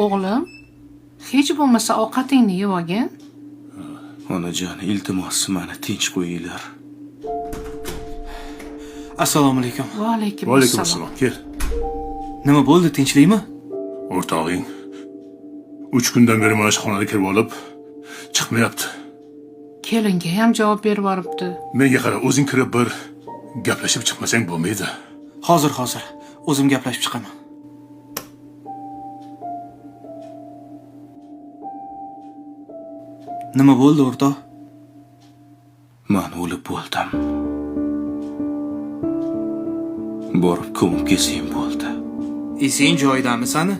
O'g'lim, hech bo'lmasa ovqatingni yeb olgin. Onajon, iltimos meni tinch qo'yinglar. Assalomu alaykum. Va alaykum Vaalaykum assalom. assalom. Kel. Nima bo'ldi, tinchlikmi? O'rtog'ing 3 kundan beri mana shu xonaga kirib olib, chiqmayapti. Kelinga ham javob berib yuboribdi. Menga qara, o'zing kirib bir gaplashib chiqmasang bo'lmaydi. Hozir. O'zim gaplashib chiqaman. Nima bo'ldi, o'rtoq? Men o'lib bo'ldim. Borib ko'mib kesing bo'ldi. Esing joyidami sani?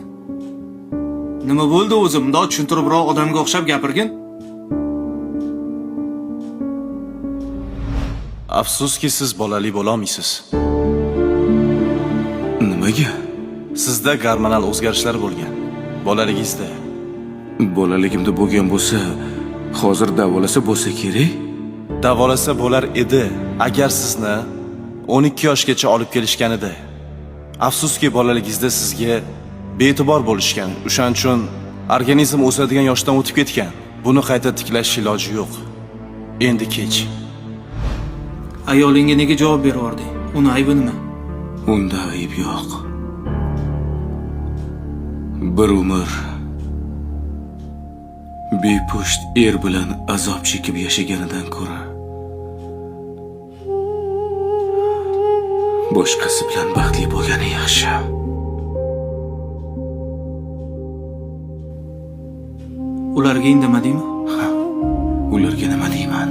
Nima bo'ldi o'zi? Bundoq tushuntiribroq odamga o'xshab gapirgin. Afsuski siz bolali bo'la olmaysiz. Nimaga? Sizda gormonal o'zgarishlar bo'lgan. Bolaligingizda. Bolaligimda bo'lgan bo'lsa, hozir davolasa bo'lsa kerak. Davolasa bo'lar edi, agar sizni 12 yoshgacha olib kelishganida. Afsuski bolaligingizda sizga bee'tibor bo'lishgan. O'shaning uchun organizm o'sadigan yoshdan o'tib ketgan. Buni qayta tiklash iloji yo'q. Endi kech. Ayolingga nega javob bervording? Uni aybi nima? Unda ayb yo'q. Bir umr bepusht bilan azob chekib yashaganidan ko'ra boshqasi bilan baxtli bo'lgani yaxshi. Ularga indamadingmi? Ularga nima deyman?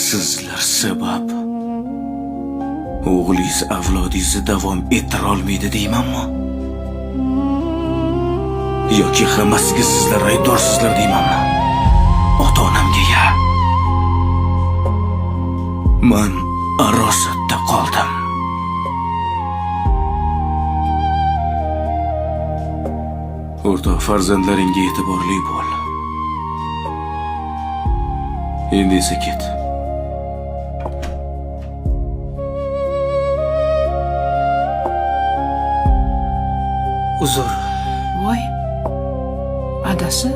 Sizlar sabab o'g'lingiz avlodingizni davom ettira olmaydi deymanmi? Yoki hammasiga sizlar aybdorsizlar deymanmi? Ota-onamga ya. Men arosatda qoldim. O'rtoq, farzandlaringga e'tiborli bo'l. Endi esa ket. Uzr. Voy. Adasi